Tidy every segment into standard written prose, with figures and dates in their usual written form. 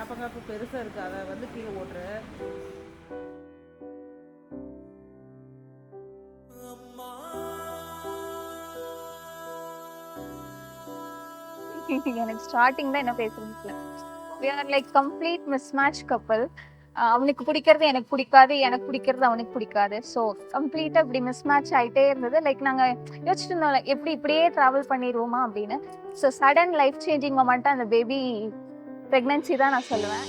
சேப்பங்காப்பு பெருசாக இருக்குது, அதை வந்து கீழே ஓட்டுற. எனக்கு ஸ்டார்டிங் தான் என்ன பேசுறதுல we are like complete mismatch couple. அவனுக்கு பிடிக்கிறது எனக்கு பிடிக்காது, எனக்கு பிடிக்கிறது அவனுக்கு பிடிக்காது. ஸோ கம்ப்ளீட்டாக இப்படி மிஸ்மேட்ச் ஆகிட்டே இருந்தது. லைக் நாங்கள் யோசிச்சுட்டு இருந்தோம் எப்படி இப்படியே ட்ராவல் பண்ணிடுவோமா அப்படின்னு. ஸோ சடன் லைஃப் சேஞ்சிங் மொமெண்ட்டாக அந்த பேபி ப்ரெக்னன்சி தான் நான் சொல்லுவேன்.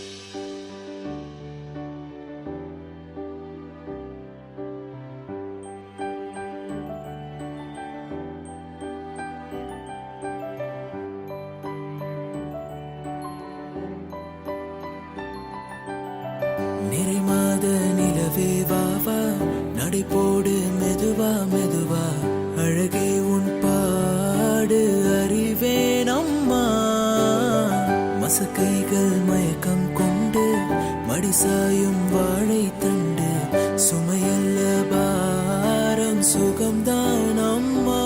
நிறைமாத நிலவே வாவா, நடைபோடு மெதுவா மெதுவா, அழகே உன் பாடு அறிவேன் அம்மா. மசக்கைகள் மயக்கம் கொண்டு மடிசாயும் வாழை தண்டு, சுமையல்ல பாரம் சுகம்தான் அம்மா.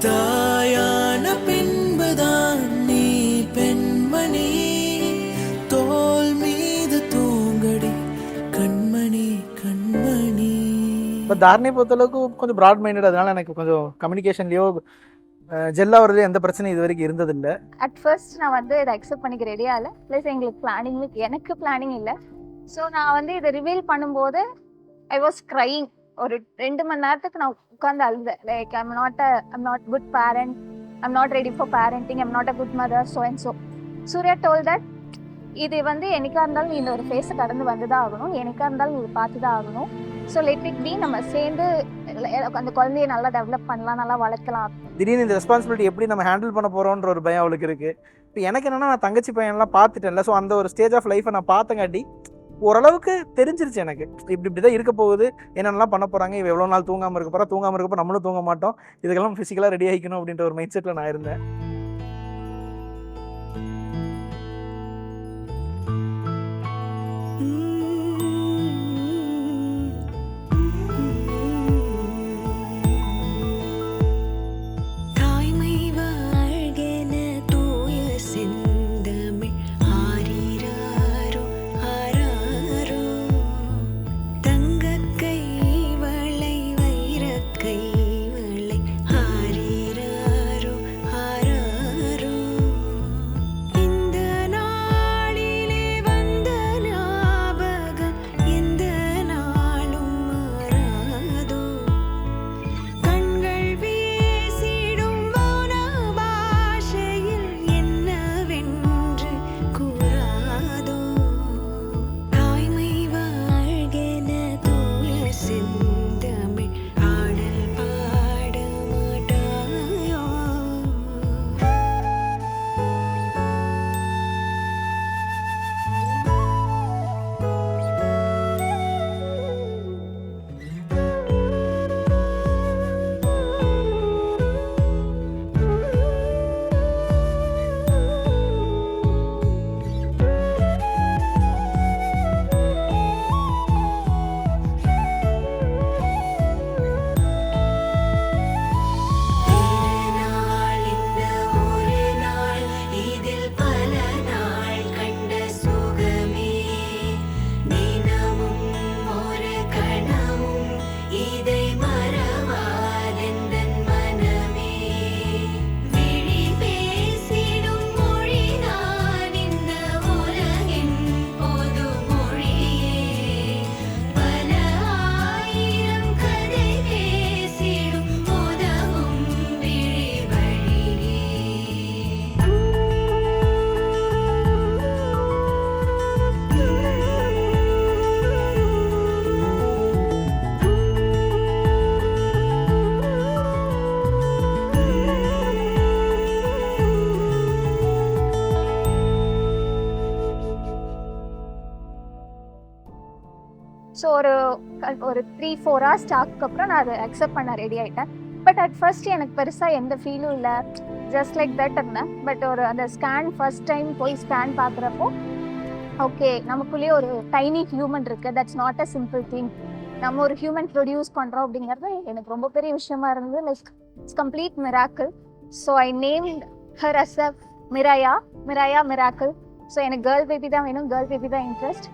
தாயான பின்புதான் நீ பெண்மணி, தோல் மீது தூங்கடி கண்மணி கண்மணி. இப்போ தாரணை பொறுத்தளவுக்கு கொஞ்சம் ப்ராட் மைண்டட், அதனால எனக்கு கொஞ்சம் கம்யூனிகேஷன்லேயோ ஜெல்லா வரதுலையோ எந்த பிரச்சனையும் இது வரைக்கும் இருந்ததில்லை. அட் ஃபர்ஸ்ட் நான் வந்து இதை அக்செப்ட் பண்ணிக்க ரெடியா இல்லை. ப்ளஸ் எங்களுக்கு பிளானிங், எனக்கு பிளானிங் இல்லை. ஸோ நான் வந்து இதை ரிவீல் பண்ணும்போது ஐ வாஸ் க்ரையிங். ஒரு 2 மணி நேரத்துக்கு நான் உட்காந்து அழுதேன். Like I'm not good parent, I'm not ready for parenting, I'm not a good mother, so and so. Surya told that இது வந்து என்னைக்கா இருந்தாலும் நீ இந்த ஒரு ஃபேஸை கடந்து வந்து தான் ஆகணும், என்னைக்கா இருந்தாலும் நீ பார்த்து தான் ஆகணும். ஸோ லெட் இட் பி, நம்ம சேர்ந்து அந்த குழந்தைய நல்லா டெவலப் பண்ணலாம், நல்லா வளர்க்கலாம். திடீர்னு இந்த ரெஸ்பான்சிபிலிட்டி எப்படி நம்ம ஹேண்டில் பண்ண போகிறோன்ற ஒரு பயம் அவளுக்கு இருக்குது. இப்போ எனக்கு என்னென்னா, நான் தங்கச்சி பையன்லாம் பார்த்துட்டேன்ல, ஸோ அந்த ஒரு ஸ்டேஜ் ஆஃப் லைஃப்பை நான் பார்த்தங்காட்டி ஓரளவுக்கு தெரிஞ்சிருச்சு எனக்கு. இப்படி தான் இருக்க போகுது, என்னென்னலாம் பண்ண போகிறாங்க, இவ எவ்வளோ நாள் தூங்காமல் இருக்க போகிறா, தூங்காமல் இருக்கப்போ நம்மளும் தூங்க மாட்டோம், இதுக்கெல்லாம் ஃபிசிக்கலாக ரெடி ஆகிக்கணும் அப்படின்ற ஒரு மைண்ட் செட்டில் நான் இருந்தேன். ஸோ ஒரு 3-4 hours டாக்கு அப்புறம் நான் அதை அக்செப்ட் பண்ண ரெடி ஆகிட்டேன். பட் அட் ஃபர்ஸ்ட் எனக்கு பெருசாக எந்த ஃபீலும் இல்லை, ஜஸ்ட் லைக் தட் இருந்தேன். பட் அந்த ஸ்கேன் ஃபர்ஸ்ட் டைம் போய் ஸ்கேன் பார்க்குறப்போ ஓகே, நமக்குள்ளேயே ஒரு டைனி ஹியூமன் இருக்குது, that's not a simple thing. நம்ம ஒரு ஹியூமன் ப்ரொடியூஸ் பண்ணுறோம் அப்படிங்கிறது எனக்கு ரொம்ப பெரிய விஷயமா இருந்தது. Like it's complete miracle. So I named her as a Miraya miracle. So எனக்கு கேர்ள் பேபி தான் வேணும், கேர்ள் பேபி தான் இன்ட்ரெஸ்ட்.